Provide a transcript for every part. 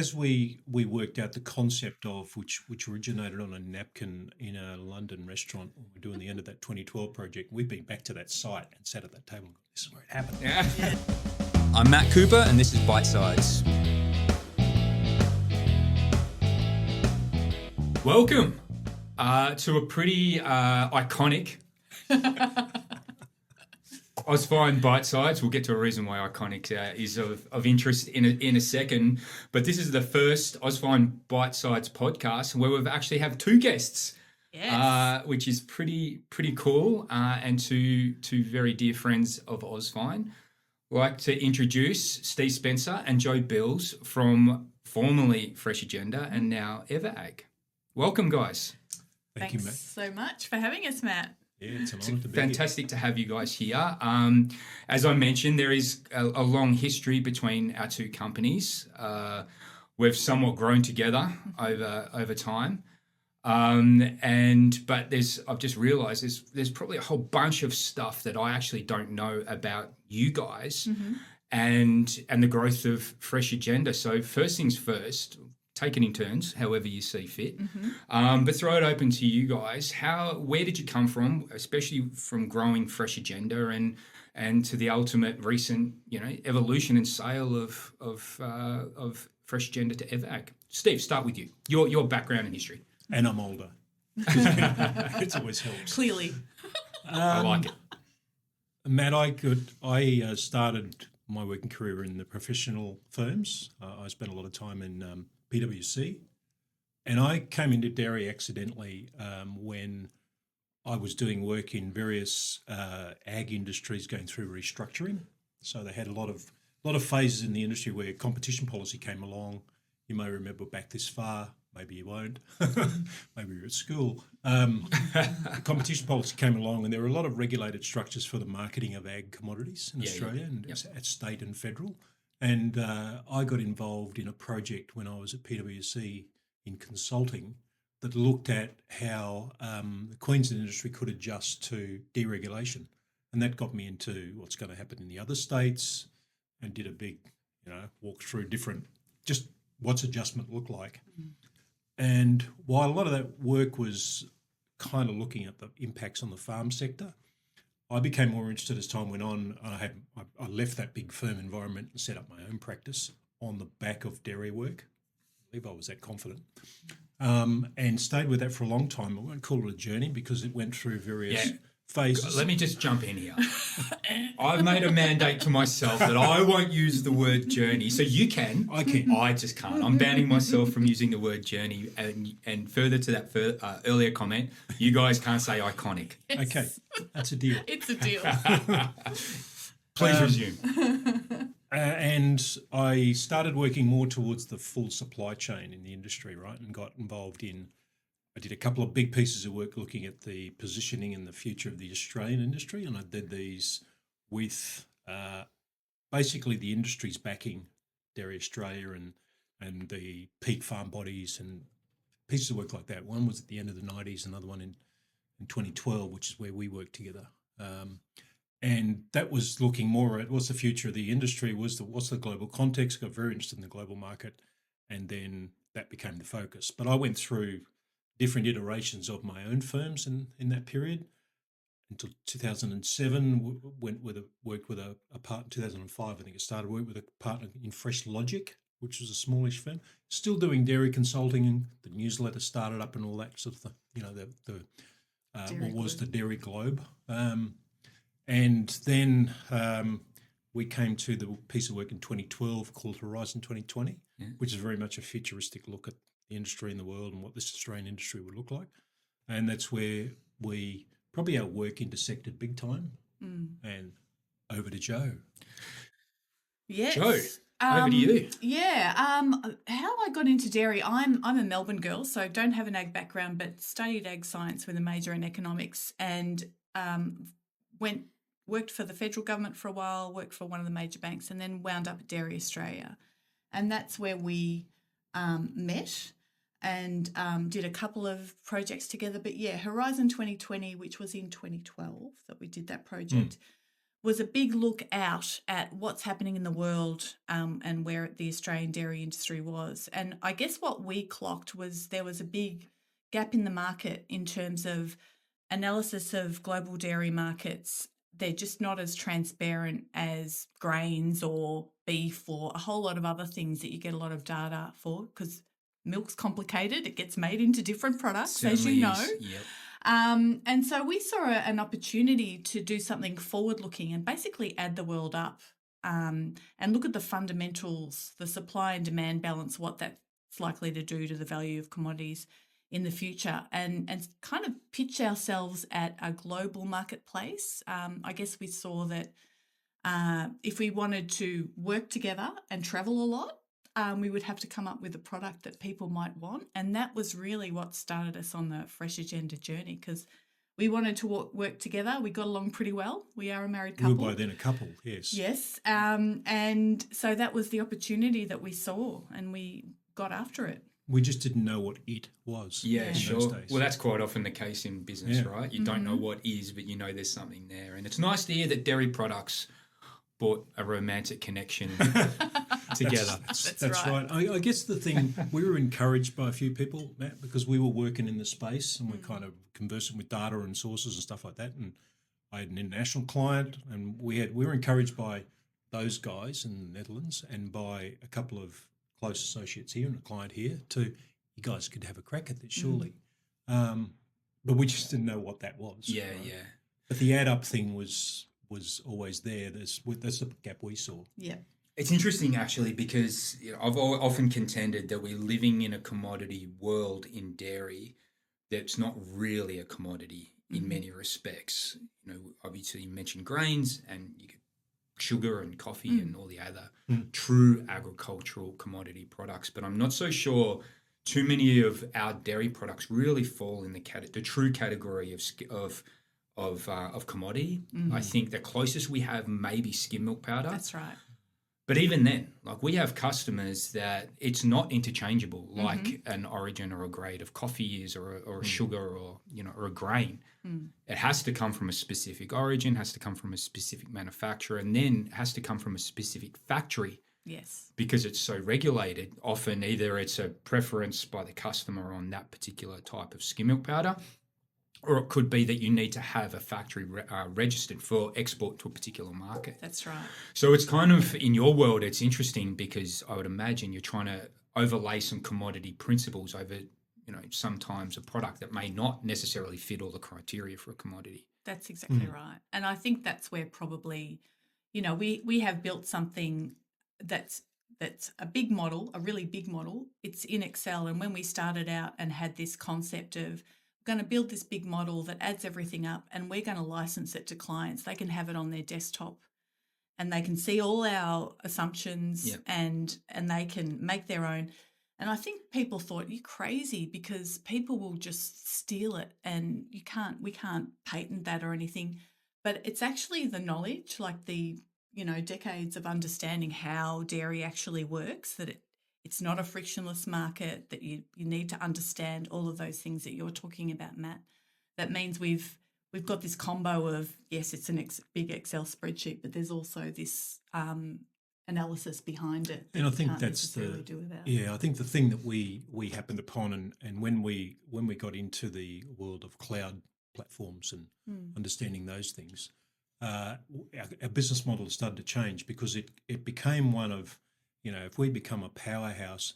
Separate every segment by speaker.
Speaker 1: as we worked out the concept of which originated on a napkin in a London restaurant when we were doing the end of that 2012 project, we've been back to that site and sat at that table and gone, this is where it happened.
Speaker 2: Yeah. I'm Matt Cooper, and this is Bite Sides. Welcome to a pretty iconic Ozfine Bite Sides. We'll get to a reason why iconic is of interest in a second. But this is the first Ozfine Bite Sides podcast where we've actually have two guests, which is pretty cool, and two very dear friends of Ozfine. I'd like to introduce Steve Spencer and Joe Bills from formerly Freshagenda and now Ever.ag. Welcome, guys.
Speaker 1: Thank you, Matt.
Speaker 3: Thanks so much for having us, Matt.
Speaker 1: Yeah, it's an honour to be
Speaker 2: Fantastic to have you guys here. As I mentioned, there is a long history between our two companies. We've somewhat grown together over time. But I've just realised there's probably a whole bunch of stuff that I actually don't know about you guys and the growth of Freshagenda. So first things first, take it in turns, however you see fit. But throw it open to you guys. Where did you come from, especially from growing Freshagenda and to the ultimate recent, evolution and sale of Freshagenda to Ever.ag? Steve, start with you. Your background and history.
Speaker 1: And I'm older. It always helps.
Speaker 3: Clearly.
Speaker 2: I like it.
Speaker 1: Matt, I started my working career in the professional firms. I spent a lot of time in PwC, and I came into dairy accidentally when I was doing work in various ag industries going through restructuring. So they had a lot of phases in the industry where competition policy came along. You may remember back this far. Maybe you won't. Maybe you're at school. The competition policy came along, and there were a lot of regulated structures for the marketing of ag commodities in Australia and at state and federal. And I got involved in a project when I was at PwC in consulting that looked at how the Queensland industry could adjust to deregulation. And that got me into what's going to happen in the other states and did a big, walk through just what's adjustment look like. And while a lot of that work was kind of looking at the impacts on the farm sector, I became more interested as time went on. I left that big firm environment and set up my own practice on the back of dairy work. I believe I was that confident. And stayed with that for a long time. I won't call it a journey because it went through various phases.
Speaker 2: Let me just jump in here. I've made a mandate to myself that I won't use the word journey. So you can.
Speaker 1: I can.
Speaker 2: I just can't. I'm banning myself from using the word journey. And further to that earlier comment, you guys can't say iconic.
Speaker 1: Okay, that's a deal.
Speaker 3: It's a deal.
Speaker 2: Please resume.
Speaker 1: And I started working more towards the full supply chain in the industry, right, and got involved I did a couple of big pieces of work looking at the positioning and the future of the Australian industry, and I did these with basically the industry's backing Dairy Australia and the peak farm bodies and pieces of work like that. One was at the end of the 90s, another one in 2012, which is where we worked together. And that was looking more at what's the future of the industry, what's the global context, got very interested in the global market, and then that became the focus. But I went through different iterations of my own firms in that period until 2007. Worked with a partner. 2005, I think it started. Worked with a partner in FreshLogic, which was a smallish firm, still doing dairy consulting, and the newsletter started up and all that sort of thing. What was the Dairy Globe, and then we came to the piece of work in 2012 called Horizon 2020, which is very much a futuristic look at the industry in the world and what this Australian industry would look like. And that's where our work intersected big time. And over to Joe.
Speaker 3: Yes.
Speaker 2: Joe, over to you.
Speaker 3: Yeah. How I got into dairy, I'm a Melbourne girl, so don't have an ag background, but studied ag science with a major in economics, and worked for the federal government for a while, worked for one of the major banks, and then wound up at Dairy Australia. And that's where we met and did a couple of projects together. But Horizon 2020, which was in 2012 that we did that project, was a big look out at what's happening in the world and where the Australian dairy industry was. And I guess what we clocked was there was a big gap in the market in terms of analysis of global dairy markets. They're just not as transparent as grains or beef or a whole lot of other things that you get a lot of data for, because milk's complicated. It gets made into different products, as you know.
Speaker 2: Yep.
Speaker 3: And so we saw an opportunity to do something forward-looking and basically add the world up and look at the fundamentals, the supply and demand balance, what that's likely to do to the value of commodities in the future, and kind of pitch ourselves at a global marketplace. I guess we saw that if we wanted to work together and travel a lot, we would have to come up with a product that people might want. And that was really what started us on the Freshagenda journey, because we wanted to work together. We got along pretty well. We are a married couple.
Speaker 1: We were by then a couple, yes.
Speaker 3: Yes. And so that was the opportunity that we saw, and we got after it.
Speaker 1: We just didn't know what it was.
Speaker 2: Yeah,
Speaker 1: in
Speaker 2: sure.
Speaker 1: those days.
Speaker 2: Well, that's quite often the case in business, right? You don't know what is, but you know there's something there. And it's nice to hear that dairy products brought a romantic connection together.
Speaker 1: That's right. I guess the thing, we were encouraged by a few people, Matt, because we were working in the space and we're kind of conversing with data and sources and stuff like that. And I had an international client, and we were encouraged by those guys in the Netherlands and by a couple of close associates here and a client here you guys could have a crack at this, surely. But we just didn't know what that was.
Speaker 2: Yeah,
Speaker 1: right?
Speaker 2: yeah.
Speaker 1: But the add up thing was always there. That's the gap we saw.
Speaker 3: Yeah.
Speaker 2: It's interesting, actually, because I've often contended that we're living in a commodity world in dairy that's not really a commodity in many respects. Obviously you mentioned grains, and you get sugar and coffee and all the other true agricultural commodity products. But I'm not so sure too many of our dairy products really fall in the true category of commodity. I think the closest we have may be skim milk powder.
Speaker 3: That's right.
Speaker 2: But even then, like, we have customers that it's not interchangeable like an origin or a grade of coffee is, or a sugar, or or a grain. It has to come from a specific origin, has to come from a specific manufacturer, and then has to come from a specific factory.
Speaker 3: Yes.
Speaker 2: Because it's so regulated. Often either it's a preference by the customer on that particular type of skim milk powder, or it could be that you need to have a factory registered for export to a particular market.
Speaker 3: That's right.
Speaker 2: So it's kind of, in your world, it's interesting, because I would imagine you're trying to overlay some commodity principles over, sometimes a product that may not necessarily fit all the criteria for a commodity.
Speaker 3: That's exactly right. And I think that's where probably, we have built something that's a big model, a really big model. It's in Excel. And when we started out and had this concept of, going to build this big model that adds everything up, and we're going to license it to clients. They can have it on their desktop, and they can see all our assumptions and they can make their own. And I think people thought, you're crazy, because people will just steal it, and we can't patent that or anything. But it's actually the knowledge, like the, decades of understanding how dairy actually works, that it's not a frictionless market, that you need to understand all of those things that you're talking about, Matt. That means we've got this combo of, yes, it's a big Excel spreadsheet, but there's also this analysis behind it.
Speaker 1: And I think
Speaker 3: that's
Speaker 1: I think the thing that we happened upon, and when we got into the world of cloud platforms and understanding those things, our business model started to change, because it became one of, if we become a powerhouse,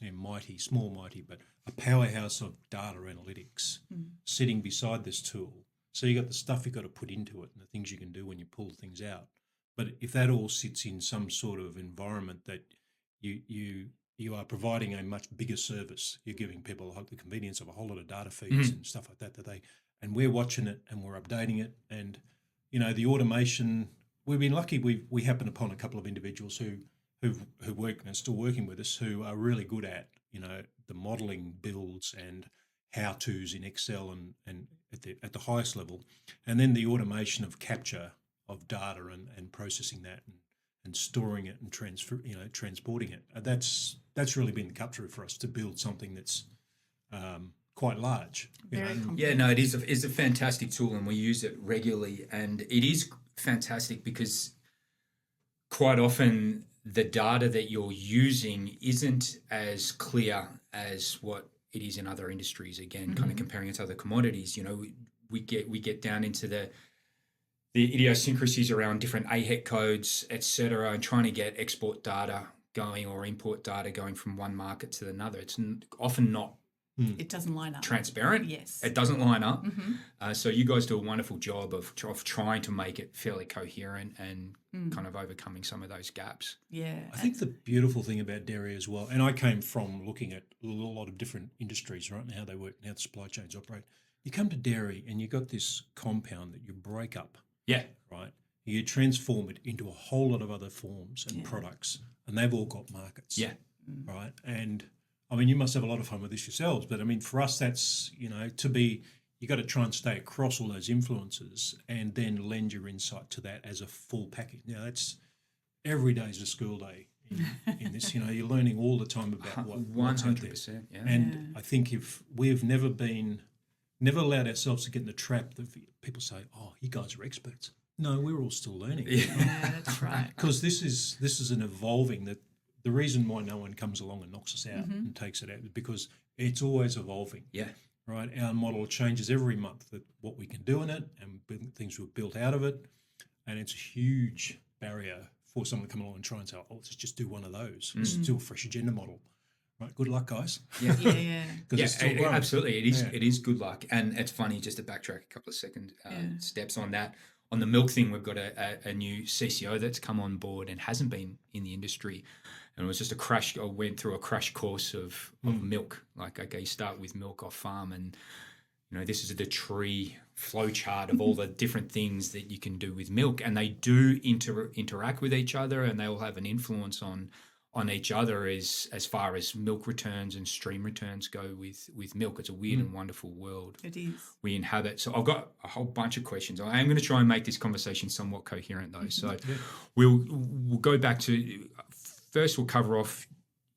Speaker 1: small mighty, but a powerhouse of data analytics sitting beside this tool. So you got the stuff you got to put into it and the things you can do when you pull things out. But if that all sits in some sort of environment that you are providing a much bigger service, you're giving people the convenience of a whole lot of data feeds and stuff like that, and we're watching it and we're updating it, and the automation. We've been lucky. We happened upon a couple of individuals who work and are still working with us, who are really good at the modelling builds and how-tos in Excel and at the highest level, and then the automation of capture of data and processing that and storing it and transporting it. That's really been the cut through for us to build something that's quite large.
Speaker 2: Yeah, no, it is a fantastic tool, and we use it regularly, and it is fantastic because quite often the data that you're using isn't as clear as what it is in other industries. Again, kind of comparing it to other commodities, we get down into the idiosyncrasies around different AHEC codes, et cetera, and trying to get export data going or import data going from one market to another. It's often not
Speaker 3: It doesn't line up.
Speaker 2: transparent.
Speaker 3: Yes.
Speaker 2: It doesn't line up. So you guys do a wonderful job of trying to make it fairly coherent and kind of overcoming some of those gaps.
Speaker 3: Yeah.
Speaker 1: I think the beautiful thing about dairy as well, and I came from looking at a lot of different industries, right, and how they work and how the supply chains operate. You come to dairy and you've got this compound that you break up,
Speaker 2: Yeah.
Speaker 1: right? You transform it into a whole lot of other forms and products, and they've all got markets.
Speaker 2: Yeah.
Speaker 1: Right. And I mean, you must have a lot of fun with this yourselves, but I mean, for us, that's, you got to try and stay across all those influences and then lend your insight to that as a full package. Now, that's every day is a school day in this. You're learning all the time about what's out there.
Speaker 2: 100%. Yeah.
Speaker 1: And I think if we've never allowed ourselves to get in the trap that people say, "Oh, you guys are experts." No, we're all still learning.
Speaker 3: Yeah, that's right.
Speaker 1: Because this is an evolving that. The reason why no one comes along and knocks us out and takes it out is because it's always evolving.
Speaker 2: Yeah.
Speaker 1: Right. Our model changes every month, that what we can do in it and things we've built out of it. And it's a huge barrier for someone to come along and try and say, "Oh, let's just do one of those. Let's do a Freshagenda model." Right. Good luck, guys.
Speaker 3: Yeah.
Speaker 1: Because it's still growing.
Speaker 2: Absolutely. It is good luck. And it's funny, just to backtrack a couple of steps on that. On the milk thing, we've got a new CCO that's come on board and hasn't been in the industry. And it was just a crash. I went through a crash course of milk. Like, okay, you start with milk off farm, and this is the tree flow chart of all the different things that you can do with milk, and they do interact with each other, and they all have an influence on each other as far as milk returns and stream returns go with milk. It's a weird and wonderful world
Speaker 3: It is.
Speaker 2: we inhabit. So I've got a whole bunch of questions. I am going to try and make this conversation somewhat coherent, though. So we'll go back to. First, we'll cover off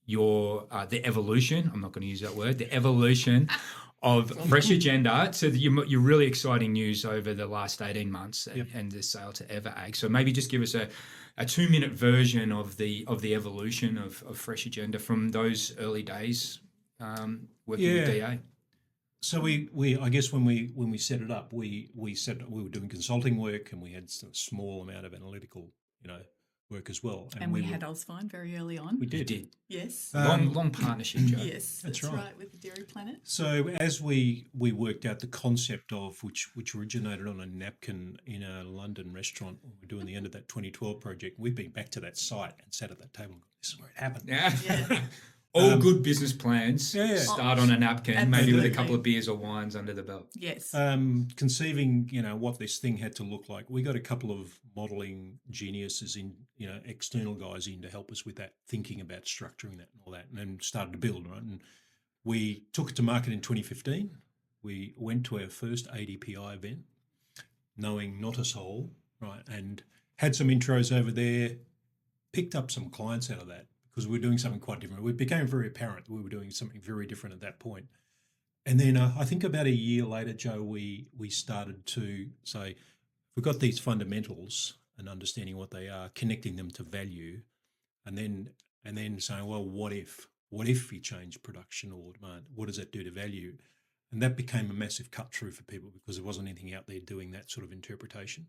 Speaker 2: the evolution. I'm not going to use that word. The evolution of Freshagenda to your really exciting news over the last 18 months and the sale to Ever.ag. So maybe just give us a 2-minute version of the evolution of Freshagenda from those early days working with DA.
Speaker 1: So we I guess when we set it up, we were doing consulting work, and we had a small amount of analytical work as well.
Speaker 3: And we had Ozfine very early on.
Speaker 1: We did.
Speaker 3: Yes.
Speaker 2: Long partnership, Joe.
Speaker 3: Yes, that's right, with the Dairy Planet.
Speaker 1: So as we worked out the concept of which originated on a napkin in a London restaurant when we were doing the end of that 2012 project, we've been back to that site and sat at that table and gone, "This is where it happened."
Speaker 2: Yeah. All good business plans start on a napkin, maybe with a couple of beers or wines under the belt.
Speaker 3: Yes.
Speaker 1: Conceiving, what this thing had to look like. We got a couple of modelling geniuses in, external guys in to help us with that, thinking about structuring that and all that, and then started to build, right? And we took it to market in 2015. We went to our first ADPI event, knowing not a soul, right? And had some intros over there, picked up some clients out of that, because we were doing something quite different. It became very apparent that we were doing something very different at that point. And then I think about a year later, Joe, we started to say, we've got these fundamentals and understanding what they are, connecting them to value, and then saying, well, what if you change production or demand? What does that do to value? And that became a massive cut through for people, because there wasn't anything out there doing that sort of interpretation.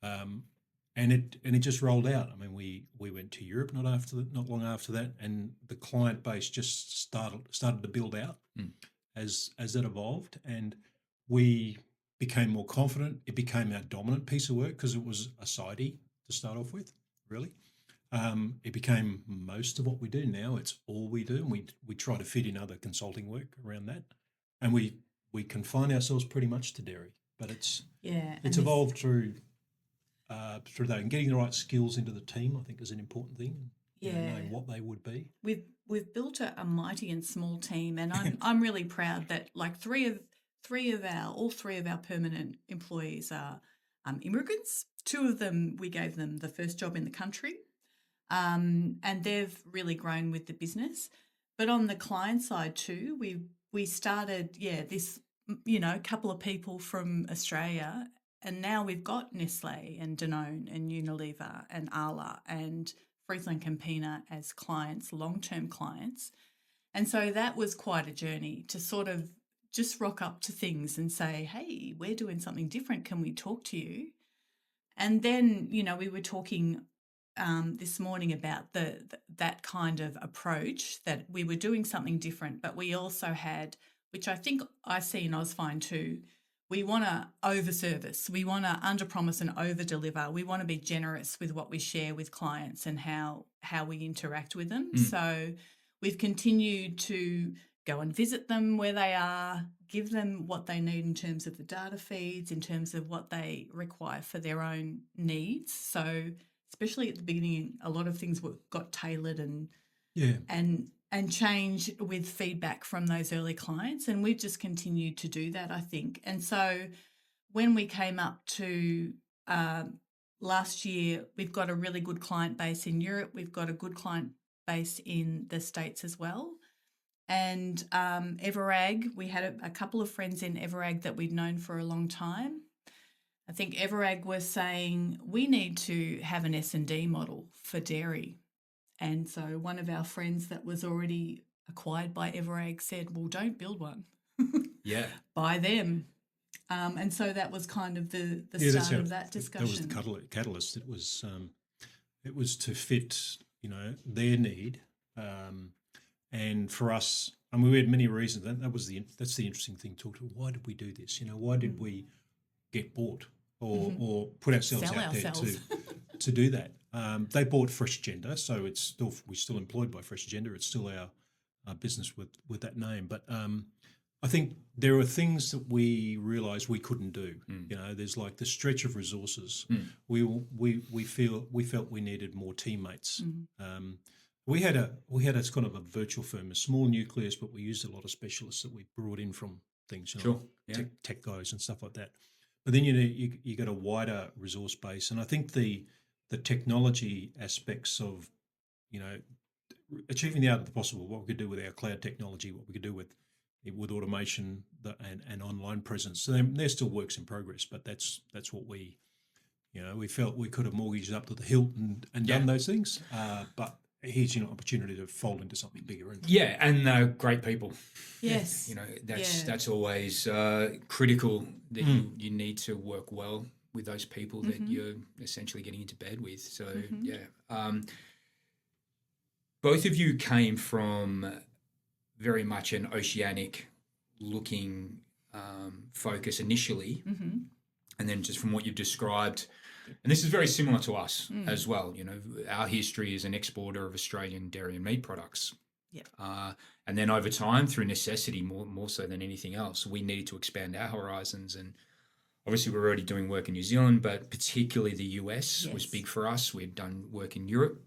Speaker 1: And it just rolled out. I mean, we went to Europe not long after that, and the client base just started to build out as that evolved, and we became more confident. It became our dominant piece of work because it was a sidey to start off with, really. It became most of what we do now. It's all we do, and we try to fit in other consulting work around that, and we confine ourselves pretty much to dairy. But it's evolved through that, and getting the right skills into the team, I think, is an important thing. Knowing what they would be.
Speaker 3: We've built a mighty and small team, and I'm really proud that all three of our permanent employees are immigrants. 2 of them, we gave them the first job in the country, and they've really grown with the business. But on the client side too, we started this couple of people from Australia And now we've got Nestlé and Danone and Unilever and Arla and FrieslandCampina as clients, long-term clients. And so that was quite a journey to sort of just rock up to things and say, hey, we're doing something different. Can we talk to you? And then, we were talking this morning about that kind of approach, that we were doing something different, but we also had, which I think I see in Ozfine too, we want to over-service. We want to under-promise and over-deliver. We want to be generous with what we share with clients and how we interact with them. So we've continued to go and visit them where they are, give them what they need in terms of the data feeds, in terms of what they require for their own needs. So especially at the beginning, a lot of things got tailored and changed with feedback from those early clients. And we've just continued to do that, I think. And so when we came up to last year, we've got a really good client base in Europe. We've got a good client base in the States as well. And Ever.ag, we had a couple of friends in Ever.ag that we'd known for a long time. I think Ever.ag was saying we need to have an S&D model for dairy. And so one of our friends that was already acquired by Ever.ag said, well, don't build one. Buy them. And so that was kind of the start of that discussion.
Speaker 1: That was the catalyst. It was to fit, their need. And for us, we had many reasons. That's the interesting thing. Talk to why did we do this? Why did we get bought or put ourselves out there to do that? They bought Freshagenda, so we're still employed by Freshagenda. It's still our business with that name. But I think there are things that we realised we couldn't do. There's like the stretch of resources. We felt we needed more teammates. We had a kind of a virtual firm, a small nucleus, but we used a lot of specialists that we brought in from things, tech guys and stuff like that. But then you got a wider resource base, and I think the technology aspects of achieving the art of the possible, what we could do with our cloud technology, what we could do with automation and online presence. So they're still works in progress, but that's what we felt we could have mortgaged up to the hilt and done those things, but here's an opportunity to fold into something bigger.
Speaker 2: And great people.
Speaker 3: Yes.
Speaker 2: That's always critical, that you need to work well with those people that you're essentially getting into bed with. So, both of you came from very much an oceanic looking focus initially. And then just from what you've described, and this is very similar to us as well. Our history is an exporter of Australian dairy and meat products. And then over time, through necessity, more so than anything else, we needed to expand our horizons. And obviously, we're already doing work in New Zealand, but particularly the US was big for us. We had done work in Europe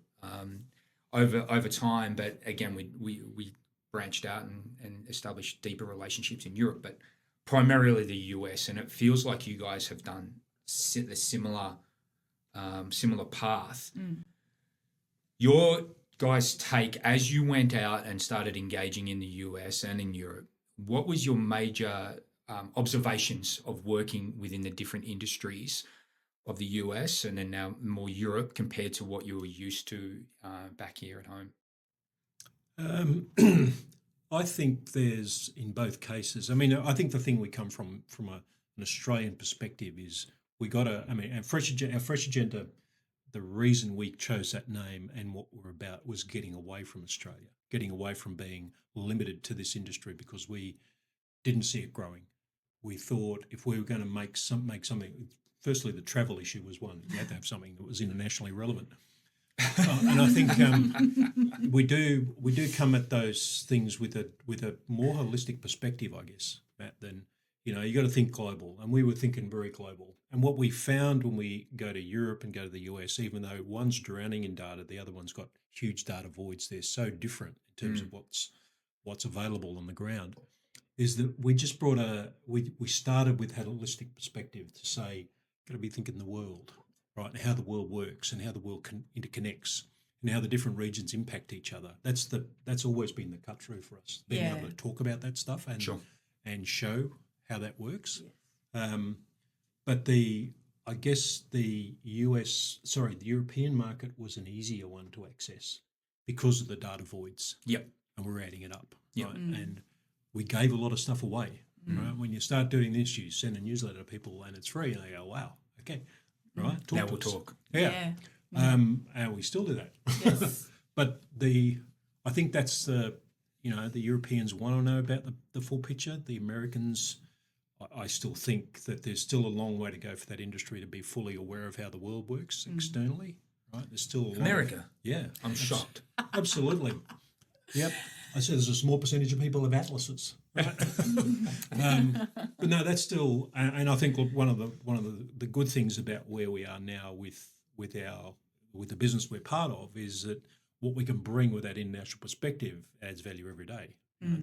Speaker 2: over time, but again, we branched out and established deeper relationships in Europe, but primarily the US. And it feels like you guys have done the similar path. Your guys' take, as you went out and started engaging in the US and in Europe, what was your major observations of working within the different industries of the US and then now more Europe compared to what you were used to back here at home?
Speaker 1: I think there's, in both cases, I think the thing we come from an Australian perspective is we got our Freshagenda, the reason we chose that name and what we're about was getting away from Australia, getting away from being limited to this industry because we didn't see it growing. We thought if we were going to make something, firstly, the travel issue was one. You had to have something that was internationally relevant. And I think we do come at those things with a more holistic perspective, I guess, Matt, than, you got to think global. And we were thinking very global. And what we found when we go to Europe and go to the US, even though one's drowning in data, the other one's got huge data voids, they're so different in terms of what's available on the ground, is that we just we started with a holistic perspective to say, got to be thinking the world, right, and how the world works and how the world interconnects and how the different regions impact each other. That's always been the cut through for us, being able to talk about that stuff and show how that works. But I guess the European market was an easier one to access because of the data voids.
Speaker 2: Yep.
Speaker 1: And we're adding it up.
Speaker 2: Yep.
Speaker 1: Right. And we gave a lot of stuff away. Right. When you start doing this, you send a newsletter to people and it's free, and they go, "Wow, okay, right."
Speaker 2: Now we'll talk.
Speaker 1: Yeah. And we still do that.
Speaker 3: Yes.
Speaker 1: But I think that's the Europeans want to know about the full picture. The Americans, I still think that there's still a long way to go for that industry to be fully aware of how the world works externally. Right. There's still a lot
Speaker 2: America.
Speaker 1: I'm
Speaker 2: shocked.
Speaker 1: Absolutely. Yep. I said there's a small percentage of people have atlases, right? But no, that's still, and I think one of the good things about where we are now with the business we're part of is that what we can bring with that international perspective adds value every day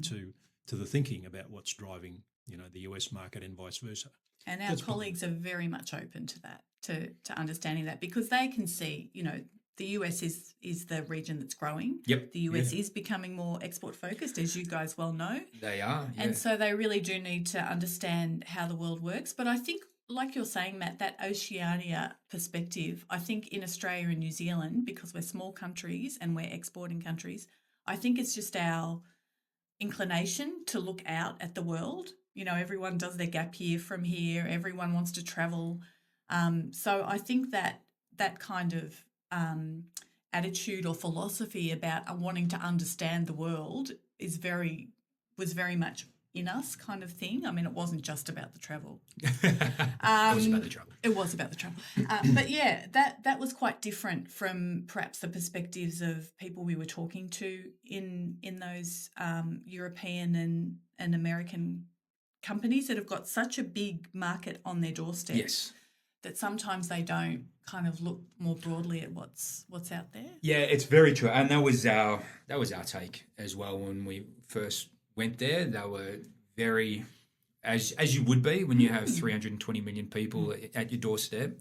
Speaker 1: to the thinking about what's driving the US market and vice versa.
Speaker 3: And our colleagues are very much open to that, to understanding that, because they can see, the US is the region that's growing.
Speaker 2: Yep.
Speaker 3: The US is becoming more export focused, as you guys well know.
Speaker 2: They are. Yeah.
Speaker 3: And so they really do need to understand how the world works. But I think, like you're saying, Matt, that Oceania perspective, I think in Australia and New Zealand, because we're small countries and we're exporting countries, I think it's just our inclination to look out at the world. Everyone does their gap year from here. Everyone wants to travel. So I think that kind of attitude or philosophy about wanting to understand the world was very much in us, kind of thing. I mean, it wasn't just about the travel.
Speaker 2: It was about the travel.
Speaker 3: It was about the travel. But yeah, that was quite different from perhaps the perspectives of people we were talking to in those European and American companies that have got such a big market on their doorstep.
Speaker 2: Yes.
Speaker 3: That sometimes they don't kind of look more broadly at what's out there.
Speaker 2: Yeah, it's very true, and that was our take as well when we first went there. They were very, as you would be when you have 320 million people at your doorstep.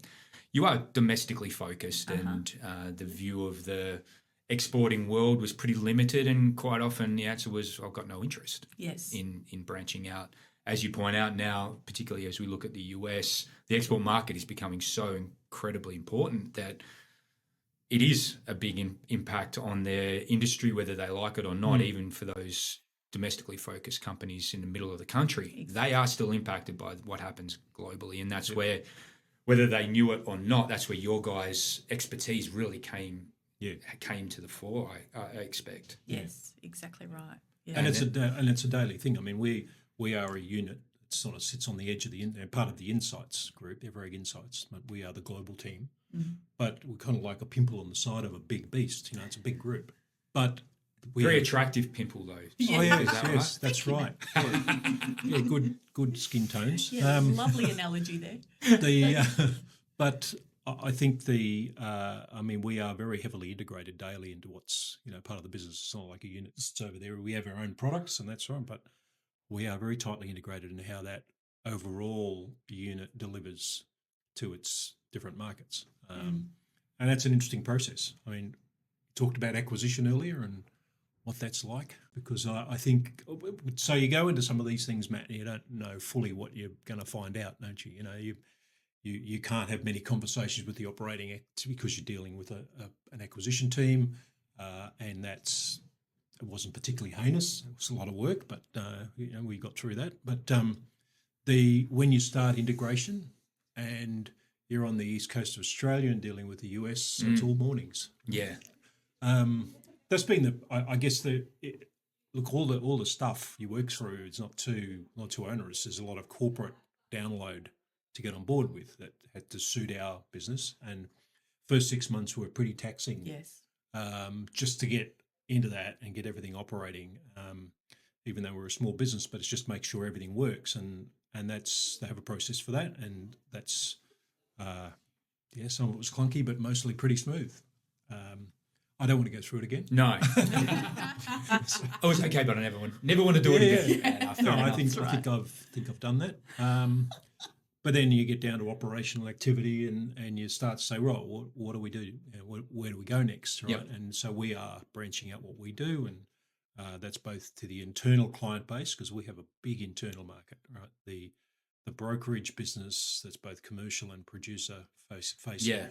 Speaker 2: You are domestically focused, and the view of the exporting world was pretty limited, and quite often the answer was, "I've got no interest."
Speaker 3: Yes.
Speaker 2: In branching out. As you point out now, particularly as we look at the US, the export market is becoming so incredibly important that it is a big impact on their industry, whether they like it or not, even for those domestically focused companies in the middle of the country. Exactly. They are still impacted by what happens globally. And that's where, whether they knew it or not, that's where your guys' expertise really came to the fore, I expect.
Speaker 3: Yes, exactly right. Yeah.
Speaker 1: And it's a daily thing. I mean, we are a unit that sort of sits on the edge of part of the Insights group, Ever.ag Insights. We are the global team, but we're kind of like a pimple on the side of a big beast. It's a big group, but
Speaker 2: very attractive pimple though.
Speaker 1: Yeah. Oh yes, that's right. Yeah, good skin tones.
Speaker 3: Yeah, lovely analogy there.
Speaker 1: But I think we are very heavily integrated daily into what's part of the business. It's not like a unit that's over there. We have our own products, and that's right, but we are very tightly integrated in how that overall unit delivers to its different markets. And that's an interesting process. I mean, talked about acquisition earlier and what that's like, because I think, so you go into some of these things, Matt, and you don't know fully what you're going to find out, don't you? You can't have many conversations with the operating act because you're dealing with an acquisition team, and it wasn't particularly heinous. It was a lot of work, but we got through that. But when you start integration and you're on the east coast of Australia and dealing with the US, it's all mornings.
Speaker 2: Yeah.
Speaker 1: That's been all the stuff you work through. It's not too onerous. There's a lot of corporate download to get on board with that had to suit our business. And first 6 months were pretty taxing.
Speaker 3: Yes.
Speaker 1: Just to get into that and get everything operating, even though we're a small business, but it's just make sure everything works, and they have a process for that, and that's some of it was clunky, but mostly pretty smooth. I don't want to go through it again.
Speaker 2: No, I was okay, but I never want to do it again. Yeah.
Speaker 1: I think I've done that. But then you get down to operational activity, and you start to say, right, what do we do? Where do we go next? Right, and so we are branching out what we do, and that's both to the internal client base, because we have a big internal market. Right, the the brokerage business that's both commercial and producer facing
Speaker 2: Yeah.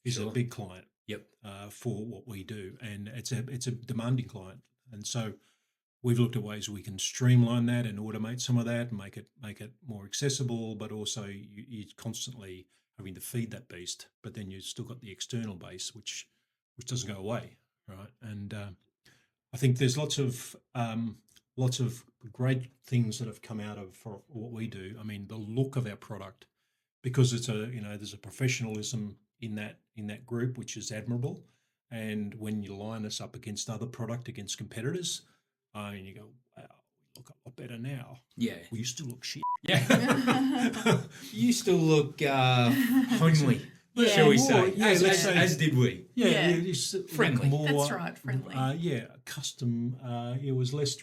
Speaker 1: is
Speaker 2: Sure.
Speaker 1: a big client
Speaker 2: Yep.
Speaker 1: for what we do, and it's a demanding client, and so we've looked at ways we can streamline that and automate some of that and make it more accessible, but also you're constantly having to feed that beast, but then you've still got the external base, which doesn't go away, right? And I think there's lots of great things that have come out of for what we do. I mean, the look of our product, because it's there's a professionalism in that group, which is admirable. And when you line us up against other product, against competitors, and you go, wow, we look a lot better now.
Speaker 2: Yeah.
Speaker 1: We used to look shit.
Speaker 2: Yeah. You still look homely,
Speaker 3: Yeah.
Speaker 2: shall we
Speaker 1: More,
Speaker 2: say?
Speaker 1: yeah, let's say-
Speaker 2: As did we.
Speaker 3: Yeah.
Speaker 1: you just look
Speaker 2: Friendly.
Speaker 1: more,
Speaker 3: That's right, friendly.
Speaker 1: custom. It was less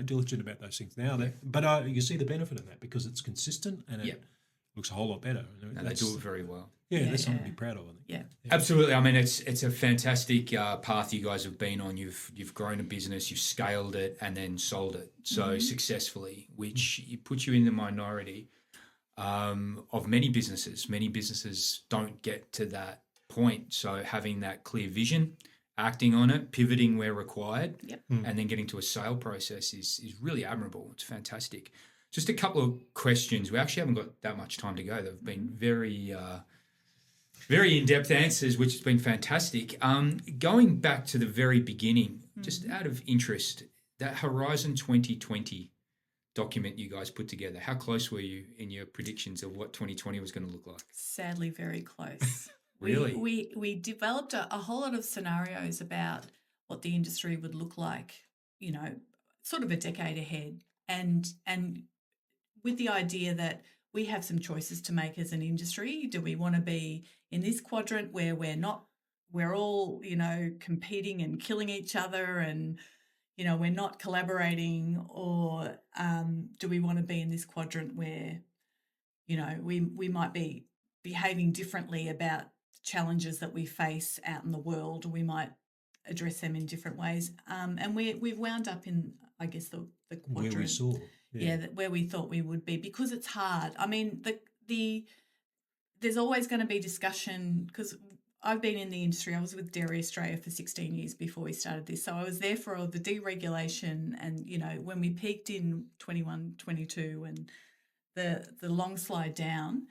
Speaker 1: diligent about those things now. But you see the benefit of that because it's consistent and it looks a whole lot better.
Speaker 2: And they do it very well.
Speaker 3: Yeah,
Speaker 1: that's something to
Speaker 3: yeah.
Speaker 1: be proud of, I think.
Speaker 3: Yeah.
Speaker 2: Absolutely. I mean, it's a fantastic path you guys have been on. You've grown a business, you've scaled it, and then sold it so successfully, which puts you in the minority of many businesses. Many businesses don't get to that point. So having that clear vision, acting on it, pivoting where required, and then getting to a sale process is really admirable. It's fantastic. Just a couple of questions. We actually haven't got that much time to go. They've been very in-depth answers, which has been fantastic. Going back to the very beginning, just out of interest, that Horizon 2020 document you guys put together, how close were you in your predictions of what 2020 was going to look like?
Speaker 3: Sadly, very close.
Speaker 2: Really?
Speaker 3: We developed a whole lot of scenarios about what the industry would look like, sort of a decade ahead, and with the idea that we have some choices to make as an industry. Do we want to be in this quadrant where we're all, competing and killing each other and, we're not collaborating, or do we want to be in this quadrant where, we might be behaving differently about challenges that we face out in the world? We might address them in different ways. And we've wound up in, I guess, the quadrant.
Speaker 1: Where we saw.
Speaker 3: Where we thought we would be, because it's hard. I mean, there's always going to be discussion, because I've been in the industry. I was with Dairy Australia for 16 years before we started this. So I was there for all the deregulation and, when we peaked in 21, 22 and the long slide down,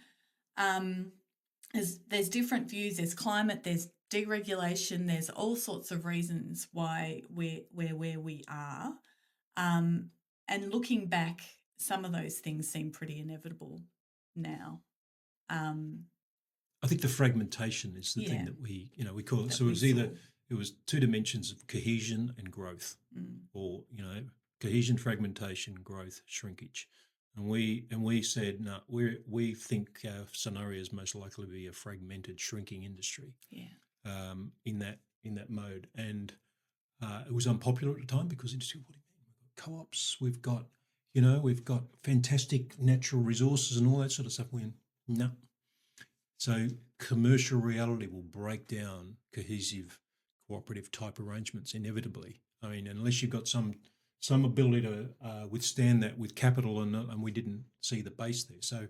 Speaker 3: there's different views. There's climate, there's deregulation, there's all sorts of reasons why we're where we are. And looking back, some of those things seem pretty inevitable now.
Speaker 1: I think the fragmentation is the thing that we call it. So it was two dimensions of cohesion and growth, or cohesion, fragmentation, growth, shrinkage. And we said no. We think our scenario is most likely to be a fragmented, shrinking industry.
Speaker 3: Yeah.
Speaker 1: In that mode, and it was unpopular at the time because industry. What do you mean? We've got co-ops. We've got fantastic natural resources and all that sort of stuff. No. So commercial reality will break down cohesive, cooperative type arrangements inevitably. I mean, unless you've got some ability to withstand that with capital, and we didn't see the base there. So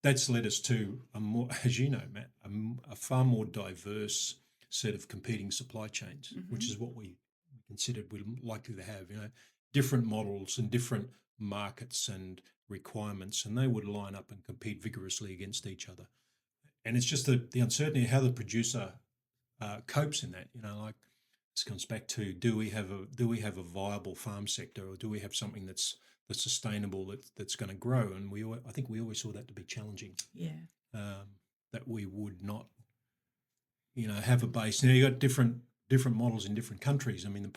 Speaker 1: that's led us to a more, as you know, Matt, a far more diverse set of competing supply chains, which is what we considered we're likely to have. Different models and different markets and requirements, and they would line up and compete vigorously against each other. And it's just the uncertainty of how the producer copes in that. Like this comes back to do we have a viable farm sector, or do we have something that's sustainable that's going to grow? And I think we always saw that to be challenging.
Speaker 3: Yeah.
Speaker 1: That we would not, have a base. Now you got different models in different countries. I mean, the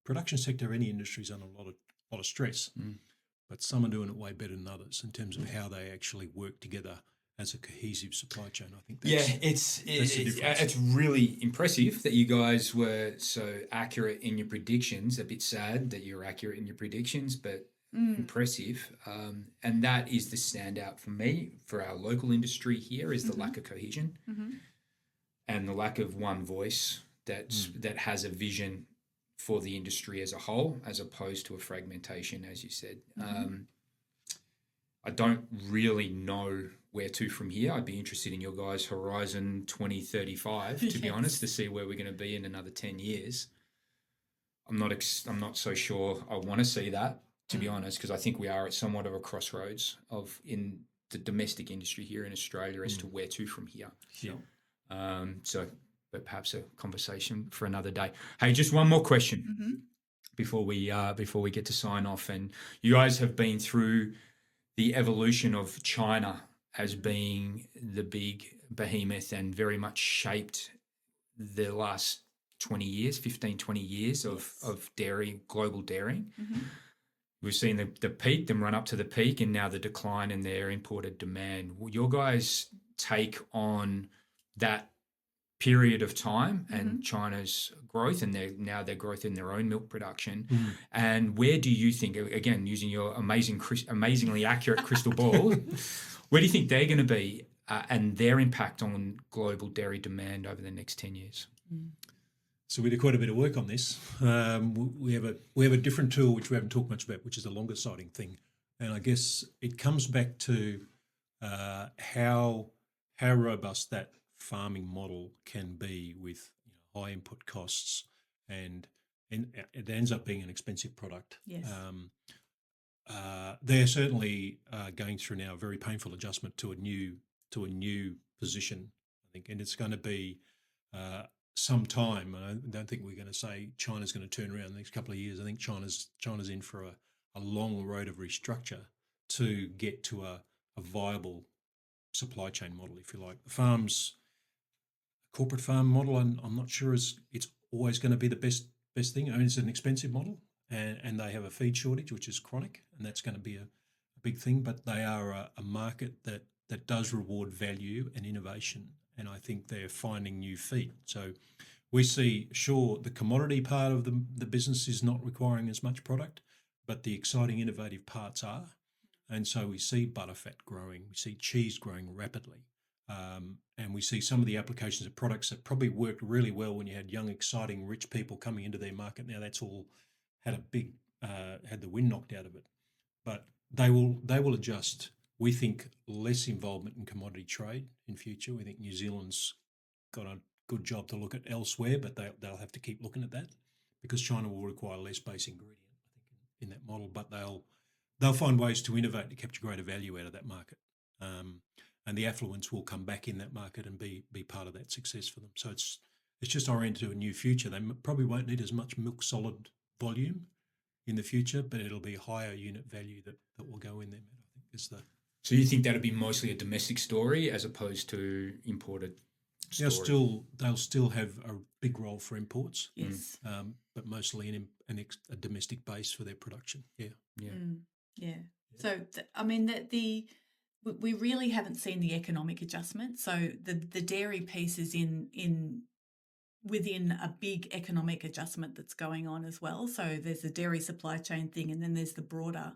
Speaker 1: production sector of any industry is under a lot of stress, but some are doing it way better than others in terms of how they actually work together as a cohesive supply chain. I think
Speaker 2: it's really impressive that you guys were so accurate in your predictions. A bit sad that you're accurate in your predictions, but impressive. And that is the standout for me, for our local industry here, is the lack of cohesion and the lack of one voice that has a vision for the industry as a whole, as opposed to a fragmentation, as you said. I don't really know where to from here. I'd be interested in your guys' horizon 2035, to be honest, to see where we're going to be in another 10 years. I'm not so sure I want to see that, to be honest, because I think we are at somewhat of a crossroads in the domestic industry here in Australia as to where to from here.
Speaker 1: Yeah.
Speaker 2: But perhaps a conversation for another day. Hey, just one more question before we get to sign off. And you guys have been through the evolution of China as being the big behemoth and very much shaped the last 20 years of dairy, global dairying. We've seen the peak, them run up to the peak, and now the decline in their imported demand. Will your guys take on that period of time and China's growth and their growth in their own milk production? And where do you think, again, using your amazingly accurate crystal ball, where do you think they're going to be and their impact on global dairy demand over the next 10 years?
Speaker 1: So we did quite a bit of work on this. We have a different tool which we haven't talked much about, which is the longer sighting thing, and I guess it comes back to how robust that farming model can be with high input costs, and it ends up being an expensive product.
Speaker 3: Yes.
Speaker 1: They're certainly going through now a very painful adjustment to a new position, I think, and it's going to be some time. I don't think we're going to say China's going to turn around in the next couple of years. I think China's in for a long road of restructure to get to a viable supply chain model, if you like. The corporate farm model, I'm not sure it's always going to be the best thing. I mean, it's an expensive model, and they have a feed shortage, which is chronic, and that's going to be a big thing. But they are a market that does reward value and innovation, and I think they're finding new feet. So we see, sure, the commodity part of the business is not requiring as much product, but the exciting, innovative parts are. And so we see butterfat growing, we see cheese growing rapidly, and we see some of the applications of products that probably worked really well when you had young, exciting, rich people coming into their market. Now that's all had the wind knocked out of it. But they will adjust. We think less involvement in commodity trade in future. We think New Zealand's got a good job to look at elsewhere, but they'll have to keep looking at that because China will require less base ingredient, I think, in that model. But they'll find ways to innovate to capture greater value out of that market, and the affluence will come back in that market and be part of that success for them. So it's just oriented to a new future. They probably won't need as much milk solid volume in the future, but it'll be higher unit value that will go in there. I think is the.
Speaker 2: So you think that'll be mostly a domestic story as opposed to imported story?
Speaker 1: They'll still have a big role for imports,
Speaker 3: Yes.
Speaker 1: but mostly a domestic base for their production. Yeah.
Speaker 3: So we really haven't seen the economic adjustment. So the dairy piece is within a big economic adjustment that's going on as well. So there's the dairy supply chain thing, and then there's the broader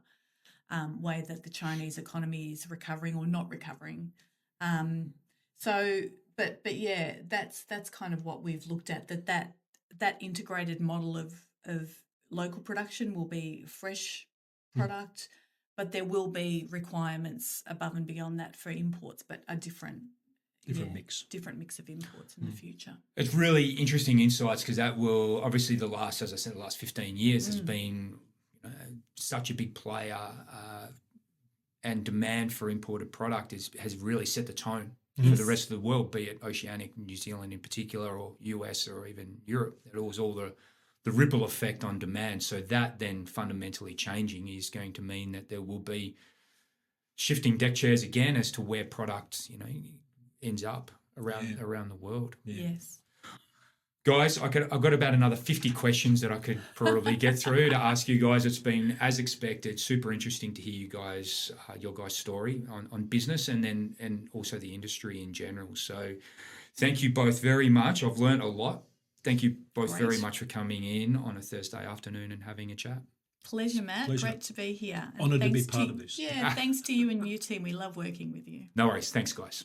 Speaker 3: way that the Chinese economy is recovering or not recovering. But yeah, that's kind of what we've looked at. That integrated model of local production will be fresh product, but there will be requirements above and beyond that for imports, but a different mix of imports in the future.
Speaker 2: It's really interesting insights because that will obviously the last 15 years has been such a big player, and demand for imported product has really set the tone for the rest of the world, be it Oceanic, New Zealand in particular, or US or even Europe. It was all the ripple effect on demand. So that then fundamentally changing is going to mean that there will be shifting deck chairs again as to where product ends up around the world.
Speaker 1: Yeah.
Speaker 3: Yes.
Speaker 2: Guys, I've got about another 50 questions that I could probably get through to ask you guys. It's been, as expected, super interesting to hear you guys, your guys' story on business and also the industry in general. So thank you both very much. I've learned a lot. Thank you both very much for coming in on a Thursday afternoon and having a chat.
Speaker 3: Pleasure, Matt.
Speaker 1: Pleasure.
Speaker 3: Great to be here.
Speaker 1: Honoured to be part of this.
Speaker 3: Yeah, thanks to you and your team. We love working with you.
Speaker 2: No worries. Thanks, guys.